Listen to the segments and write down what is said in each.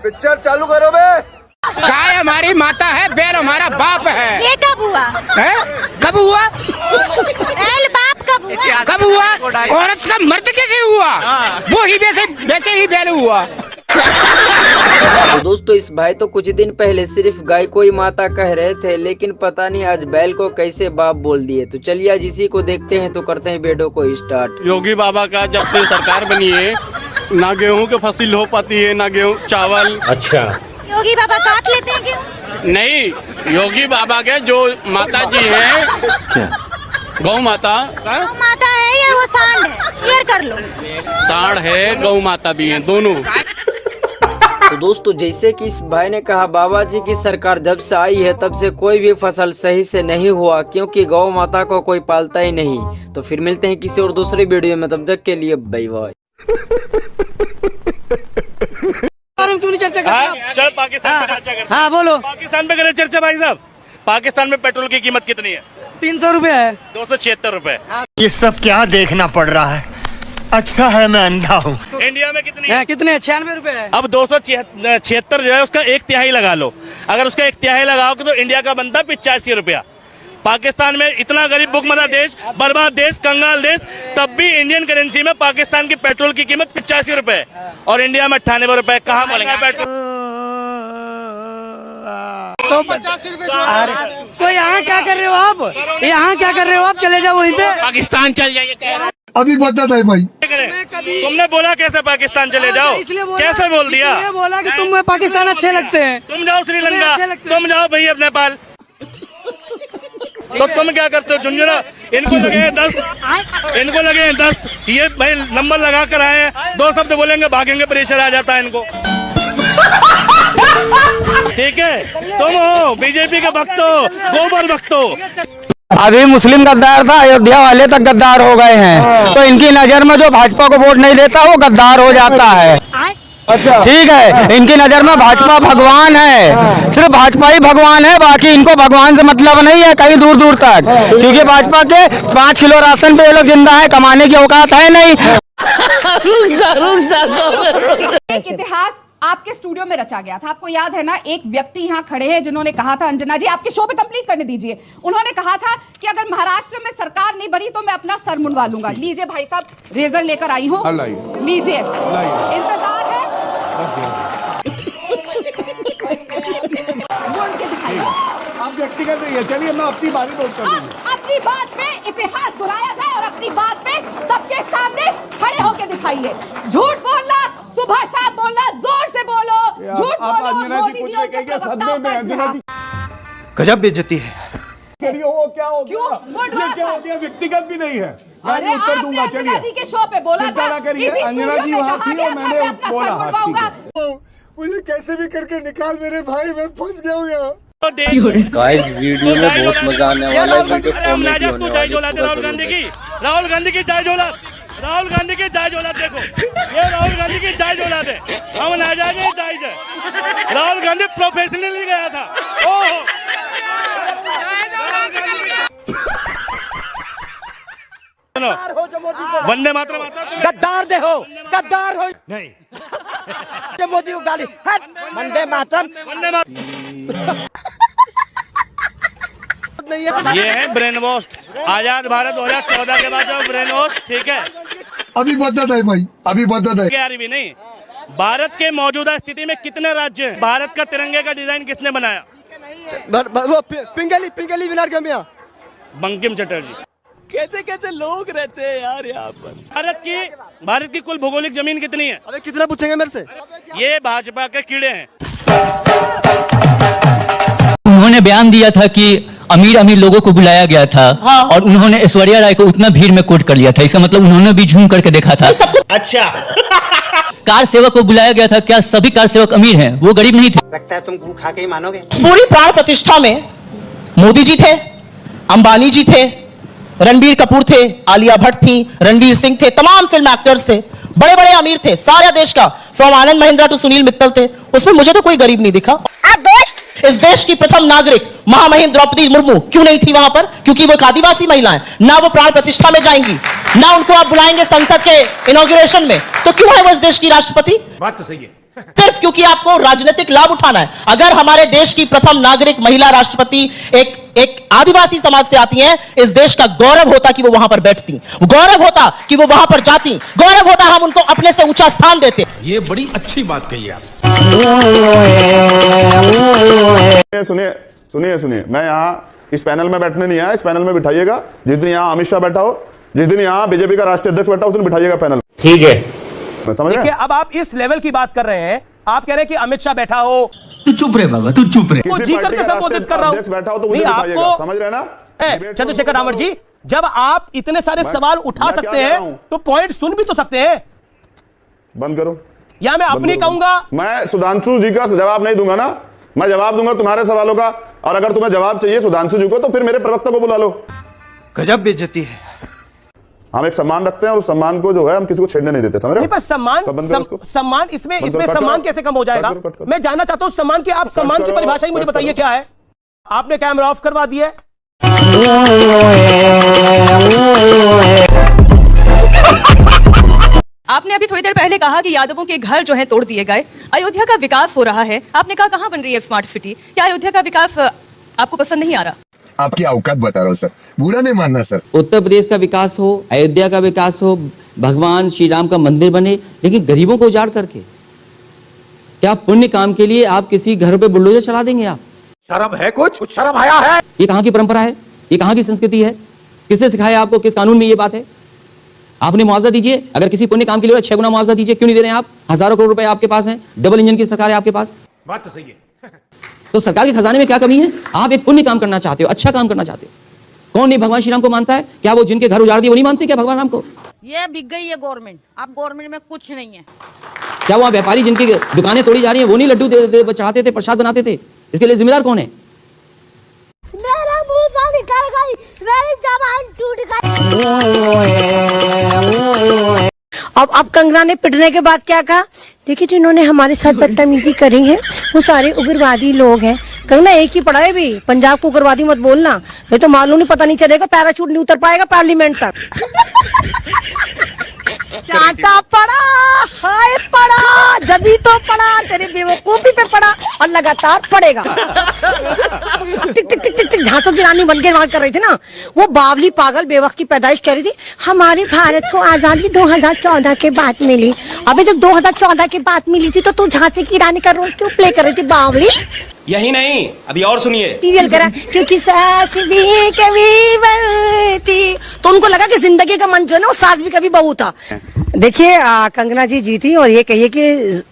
Picture चालू करो बे। गाय हमारी माता है, बैल हमारा बाप है। ये कब हुआ? कब हुआ? बैल बाप कब हुआ? कब हुआ? औरत का मर्द कैसे हुआ? वो ही वैसे ही बैल हुआ। तो दोस्तों, इस भाई तो कुछ दिन पहले सिर्फ गाय को ही माता कह रहे थे, लेकिन पता नहीं आज बैल को कैसे बाप बोल दिए। तो चलिए आज इसी को देखते हैं, तो करते हैं वीडियो को स्टार्ट। योगी बाबा का जब से सरकार बनी है, ना गेहूं की फसल हो पाती है, ना गेहूं चावल। अच्छा, योगी बाबा काट लेते हैं क्यों? नहीं, योगी बाबा के जो माता जी हैं, गौ माता का वो माता है या वो सांड है? क्लियर कर लो। सांड है, गौ माता भी है, दोनों। तो दोस्तों, जैसे कि इस भाई ने कहा, बाबा जी की सरकार जब से आई है तब से कोई भी फसल सही से नहीं हुआ, क्योंकि गौ माता को कोई पालता ही नहीं। तो फिर मिलते हैं किसी और दूसरी वीडियो में, तब तक के लिए बाय बाय। चर्चा चल पाकिस्तान पे चर्चा करते। हाँ बोलो। पाकिस्तान पे करें चर्चा भाई साहब। पाकिस्तान में पेट्रोल की कीमत कितनी है? 300 रुपए है। 276 रुपए। ये सब क्या देखना पड़ रहा है? अच्छा है मैं अंधा हूँ। इंडिया में कितनी है? कितने? 96 रुपए है। अब 276 जो है उसका 1/3 लगा लो। अगर उसका 1/3 लगाओगे तो इंडिया का बनता 85 रुपया। पाकिस्तान में इतना गरीब भुखमरा देश, बर्बाद देश, कंगाल देश, तब भी इंडियन करेंसी में पाकिस्तान की पेट्रोल की कीमत 85 रुपए है और इंडिया में 98 रुपए। कहाँ मिलेगा पेट्रोल? तो 85 रुपए। तो यहाँ क्या कर रहे हो आप? यहाँ क्या कर रहे हो आप? चले जाओ वहीं पे। पाकिस्तान चल जाइए। अभी बता था भाई। तुमने बोला कैसे पाकिस्तान चले जाओ? कैसे बोल दिया? बोला कि तुम पाकिस्तान अच्छे लगते हैं। तुम जाओ श्रीलंका, तुम जाओ भाई अब नेपाल। तो तुम क्या करते हो? झुंझुना इनको लगे हैं दस्त, इनको लगे हैं दस्त। ये भाई नंबर लगा कर आए हैं, 2 शब्द बोलेंगे भागेंगे, प्रेशर आ जाता है इनको। ठीक है, तुम हो बीजेपी के भक्त हो, गोबर भक्त हो। अभी मुस्लिम गद्दार था, अयोध्या वाले तक गद्दार हो गए हैं। तो इनकी नजर में जो भाजपा को वोट नहीं देता वो गद्दार हो जाता है। अच्छा, ठीक है, इनकी नजर में भाजपा भगवान है, सिर्फ भाजपा ही भगवान है, बाकी इनको भगवान से मतलब नहीं है कहीं दूर दूर तक, क्योंकि भाजपा के 5 किलो राशन पे ये लोग जिंदा है, कमाने की औकात है नहीं। एक इतिहास आपके स्टूडियो में रचा गया था, आपको याद है ना? एक व्यक्ति यहाँ खड़े हैं जिन्होंने कहा था, अंजना जी आपके शो पे कंप्लीट करने दीजिए, उन्होंने कहा था कि अगर महाराष्ट्र में सरकार नहीं बनी तो मैं अपना सर मुंडवा लूंगा। लीजिए भाई साहब, रेजर लेकर आई हूँ, लीजिए, इंतजार है। आप व्यक्तिगत नहीं है, चलिए मैं अपनी बारी बोल कर अपनी बात में इतिहास दोहराया जाए और अपनी बात में सबके सामने खड़े होकर दिखाइए। झूठ बोलना, सुबह शाम बोलना, जोर से बोलो, झूठ बोलो। अंजना जी कुछ नहीं कहेंगे, सदमे में अंजना जी। गजब बेइज्जती है। वो क्या हो गया? ये क्या हो गया? व्यक्तिगत भी नहीं है, मैं उत्तर दूंगा। चलिए, अंजना जी के शो पे बोला था, अंजना जी वहाँ थी और मैंने बोला। मुझे कैसे भी करके निकाल मेरे भाई, मैं फंस गया हूँ यहाँ। गाइस, वीडियो में बहुत मजा आने वाला है। राहुल गांधी की जय जोलाद, राहुल गांधी की जय जोलाद, राहुल गांधी की जय जोलाद। देखो, ये राहुल गांधी की जय जोलाद है। हम ना जाए जायज है। राहुल गांधी प्रोफेशनली गया था। ओहो, वंदे मातरम। गद्दार दे हो, गद्दार हो नहीं। जो मोदी को गाली, वंदे मातरम, वंदे मातरम। ये है ब्रेन वॉश। आजाद भारत 2014 के बाद जो ब्रेन वॉश, ठीक है। अभी बता था भाई, अभी बता था। यार भी नहीं, भारत के मौजूदा स्थिति में कितने राज्य हैं? भारत का तिरंगे का डिजाइन किसने बनाया? पिंगली विनार बंकिम चटर्जी। कैसे कैसे लोग रहते हैं यार यहाँ पर। भारत की कुल भौगोलिक जमीन कितनी है? अबे कितना पूछेंगे मेरे से? ये भाजपा के कीड़े हैं। उन्होंने बयान दिया था कि अमीर अमीर लोगों को बुलाया गया था। हाँ। और उन्होंने ऐश्वर्या राय को उतना भीड़ में कोट कर लिया था। इसका मतलब उन्होंने भी झूम करके देखा था। अच्छा। कार सेवक को बुलाया गया था, क्या सभी कार सेवक अमीर हैं? वो गरीब नहीं थे। लगता है तुम गू खा के ही मानोगे। पूरी प्राण प्रतिष्ठा में मोदी जी थे, अंबानी जी थे, रणबीर कपूर थे, आलिया भट्ट थी, रणवीर सिंह थे, तमाम फिल्म एक्टर्स थे, बड़े बड़े अमीर थे सारे देश का, फ्रॉम आनंद महिंद्रा टू सुनील मित्तल थे। उसमें मुझे तो कोई गरीब नहीं दिखा। इस देश की प्रथम नागरिक महामहिम द्रौपदी मुर्मू क्यों नहीं थी वहां पर? क्योंकि वो एक आदिवासी महिला है। ना वो प्राण प्रतिष्ठा में जाएंगी, ना उनको आप बुलाएंगे संसद के इनॉग्रेशन में, तो क्यों है वो इस देश की राष्ट्रपति? बात तो सही है। सिर्फ क्योंकि आपको राजनीतिक लाभ उठाना है। अगर हमारे देश की प्रथम नागरिक महिला राष्ट्रपति एक आदिवासी समाज से आती हैं, इस देश का गौरव होता कि वो वहां पर बैठती, गौरव होता कि वो वहां पर जाती, गौरव होता हम उनको अपने से ऊंचा स्थान देते। ये बड़ी अच्छी बात कही आप। सुनिए, मैं यहाँ इस पैनल में बैठने नहीं आया। इस पैनल में बिठाइएगा जिस दिन यहाँ अमित शाह बैठा हो, जिस दिन यहाँ बीजेपी का राष्ट्रीय अध्यक्ष बैठा हो, उस दिन बिठाइएगा पैनल। ठीक है, देखिए अब आप इस लेवल की बात कर रहे हैं, आप कह रहे हैं कि अमित शाह बैठा हो, तू चुप रहे बाबा, तू चुप रहे। वो जी करके संबोधित कर रहा हूं, बैठा हो तो नहीं आपको समझ रहे ना चंद्रशेखर रावत जी, जब आप इतने सारे सवाल उठा सकते हैं तो पॉइंट सुन भी तो सकते हैं। बंद करो, या मैं अपनी कहूंगा। मैं सुधांशु जी का जवाब नहीं दूंगा ना, मैं जवाब दूंगा तुम्हारे सवालों का, और अगर तुम्हें जवाब चाहिए सुधांशु जी को तो फिर मेरे प्रवक्ता को बुला लो। गजब बेइज्जती है। हम एक सम्मान रखते हैं और उस सम्मान को जो है हम किसी को छेड़ने नहीं देते, समझ रहे हो? पर सम्मान इसमें सम्मान कैसे कम हो जाएगा? मैं जानना चाहता हूं सम्मान की, आप सम्मान की परिभाषा ही मुझे बताइए क्या है। आपने कैमरा ऑफ करवा दिया है। आपने अभी थोड़ी देर पहले कहा कि यादवों के घर जो है तोड़ दिए गए, अयोध्या का विकास हो रहा है। आपने कहा कहां बन रही है स्मार्ट सिटी? क्या अयोध्या का विकास आपको पसंद नहीं आ रहा? आपकी औकात बता रहा हूँ सर, बुरा नहीं मानना सर। उत्तर प्रदेश का विकास हो, अयोध्या का विकास हो, भगवान श्री राम का मंदिर बने, लेकिन गरीबों को उजाड़ करके क्या पुण्य काम के लिए आप किसी घर पे बुलडोजर चला देंगे? आप शर्म है? कुछ शर्म आया है? ये कहां की परंपरा है? ये कहां की संस्कृति है? किसने सिखाया आपको? किस कानून में ये बात है? आपने मुआवजा दीजिए, अगर किसी पुण्य काम के लिए 6 गुना मुआवजा दीजिए, क्यों नहीं दे रहे हैं आप? हजारों करोड़ रुपए आपके पास हैं, डबल इंजन की सरकार है आपके पास। बात तो सही है। तो सरकार के खजाने में क्या कमी है? आप एक पुण्य काम करना चाहते हो, अच्छा काम करना चाहते हो। कौन नहीं भगवान श्री राम को मानता है? क्या वो जिनके घर उजाड़ दिए वो नहीं मानते क्या भगवान राम को? ये बिक गई है गवर्नमेंट, अब गवर्नमेंट में कुछ नहीं है। क्या वहां व्यापारी जिनकी दुकानें तोड़ी जा रही हैं वो नहीं लड्डू चढ़ाते थे, प्रसाद बनाते थे? इसके लिए जिम्मेदार कौन है? मेरा मुंह से निकल गई, मेरी जबान टूट गई। अब कंगना ने पिटने के बाद क्या कहा? देखिए जिन्होंने हमारे साथ बदतमीजी करी है वो सारे उग्रवादी लोग हैं। कंगना एक ही पढ़ा है भी, पंजाब को उग्रवादी मत बोलना, नहीं तो मालूम नहीं पता नहीं चलेगा, पैराशूट नहीं उतर पाएगा पार्लियामेंट तक। चाटा पड़ा, हाय पड़ा, जबी तो पड़ा, तेरे बेवकूफी पे पड़ा और लगातार पड़ेगा। टिक टिक टिक टिक टिक झांसों की रानी बनके बात कर रही थी ना, वो बावली पागल बेवक की पैदाइश कर रही थी। हमारे भारत को आजादी 2014 के बाद मिली। अबे जब 2014 के बाद मिली थी तो तू झांसी की रानी का रोल क्यों प्ले कर रही थी बावली? यही नहीं, अभी और सुनिए। सीरियल करा क्योंकि सास भी कभी बहू थी, तो उनको लगा कि जिंदगी का मन जो है ना वो सास भी कभी बहू था। देखिए कंगना जी जीती और ये कहिए कि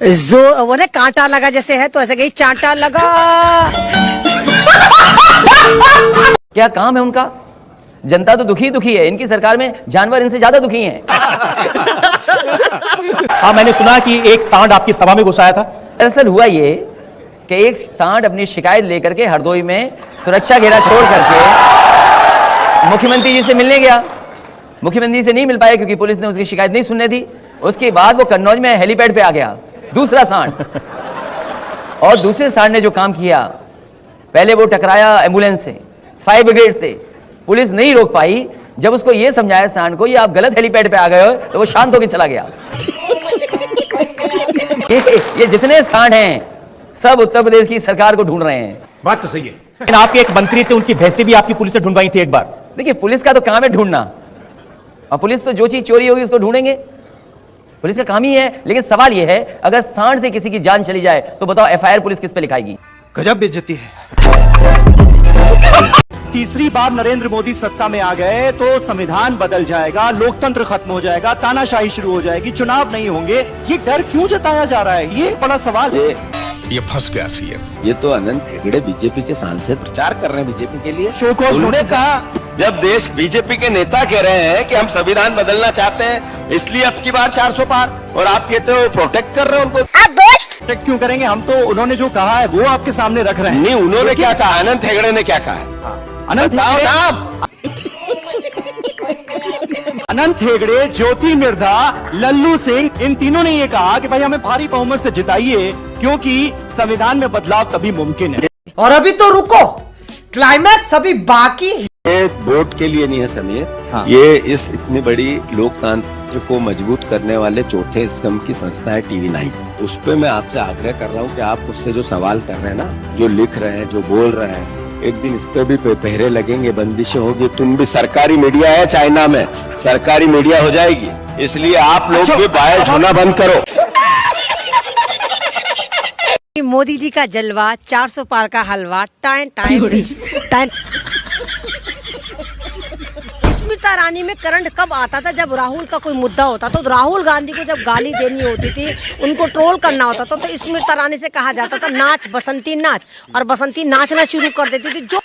जो वो ना कांटा लगा जैसे है, तो ऐसे कही चांटा लगा। क्या काम है उनका? जनता तो दुखी है, इनकी सरकार में जानवर इनसे ज्यादा दुखी हैं। हाँ, मैंने सुना कि एक सांड आपकी सभा में घुसाया था। दरअसल हुआ ये कि एक सांड अपनी शिकायत लेकर के हरदोई में सुरक्षा घेरा छोड़ करके मुख्यमंत्री जी से मिलने गया। मुख्यमंत्री से नहीं मिल पाया क्योंकि पुलिस ने उसकी शिकायत नहीं सुनने दी। उसके बाद वो कन्नौज में हेलीपैड पे आ गया, दूसरा सांड। और दूसरे सांड ने जो काम किया, पहले वो टकराया एम्बुलेंस से, फायर ब्रिगेड से, पुलिस नहीं रोक पाई। जब उसको ये समझाया सांड को, ये आप गलत हेलीपैड पे आ गए हो, तो वो शांत होकर चला गया। ये जितने सांड हैं सब उत्तर प्रदेश की सरकार को ढूंढ रहे हैं। बात तो सही है। लेकिन आपके एक मंत्री थे, उनकी भैंसें भी आपकी पुलिस ने ढूंढवाई थी एक बार। देखिए पुलिस का तो काम है ढूंढना, और पुलिस तो जो चीज चोरी होगी उसको ढूंढेंगे, पुलिस का काम ही है। लेकिन सवाल यह है, अगर सांड से किसी की जान चली जाए तो बताओ एफआईआर पुलिस किस पे लिखाएगी? गजब बेइज्जती है। तीसरी बार नरेंद्र मोदी सत्ता में आ गए तो संविधान बदल जाएगा, लोकतंत्र खत्म हो जाएगा, तानाशाही शुरू हो जाएगी, चुनाव नहीं होंगे। ये डर क्यों जताया जा रहा है? ये बड़ा सवाल है। ये फंस गया सीएम। ये तो अनंत हेगड़े बीजेपी के सांसद प्रचार कर रहे हैं बीजेपी के लिए। उन्होंने कहा जब देश बीजेपी के नेता कह रहे हैं कि हम संविधान बदलना चाहते हैं, इसलिए अब की बार 400 पार, और आप कहते हो प्रोटेक्ट कर रहे हो उनको। प्रोटेक्ट क्यों करेंगे? हम तो उन्होंने जो कहा है वो आपके सामने रख रहे हैं। नहीं, उन्होंने क्या कहा? अनंत हेगड़े ने क्या कहा है? अनंत हेगड़े, ज्योति मिर्धा, लल्लू सिंह, इन तीनों ने ये कहा कि भाई हमें भारी बहुमत से जिताइए, क्योंकि संविधान में बदलाव तभी मुमकिन है। और अभी तो रुको, क्लाइमैक्स अभी बाकी है। ये वोट के लिए नहीं है समीर, ये इस इतनी बड़ी लोकतंत्र को मजबूत करने वाले चौथे स्तंभ की संस्था है TV9। उस पे मैं आपसे आग्रह कर रहा हूँ कि आप उससे जो सवाल कर रहे हैं ना, जो लिख रहे हैं, जो बोल रहे हैं, एक दिन इस पे भी पहरे लगेंगे, बंदिशें होगी। तुम भी सरकारी मीडिया है, चाइना में सरकारी मीडिया हो जाएगी, इसलिए आप लोग भी बाहर होना बंद करो। मोदी जी का जलवा, 400 पार का हलवा, टाइम टाइम। स्मृति ईरानी में करंट कब आता था? जब राहुल का कोई मुद्दा होता तो राहुल गांधी को जब गाली देनी होती थी, उनको ट्रोल करना होता था, तो स्मृति ईरानी से कहा जाता था नाच बसंती नाच, और बसंती नाचना शुरू कर देती थी। जो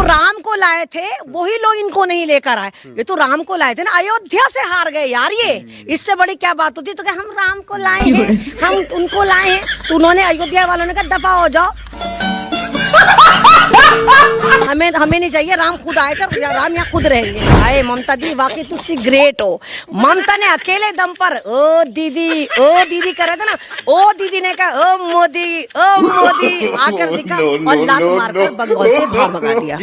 राम को लाए थे वही लोग इनको नहीं लेकर आए। ये तो राम को लाए थे ना, अयोध्या से हार गए यार। ये इससे बड़ी क्या बात होती? तो क्या हम राम को लाए हैं, हम उनको लाए हैं? तो उन्होंने, अयोध्या वालों ने कहा दफा हो जाओ, हमें नहीं चाहिए, राम खुद आए थे, राम यहाँ खुद रहेंगे। आए ममता दी, वाकई तुझसे ग्रेट हो। ममता ने अकेले दम पर ओ दीदी कर रहे थे ना, ओ दीदी ने कहा ओ मोदी आकर दिखा और लात मारकर बंगाल से बाहर भगा दिया।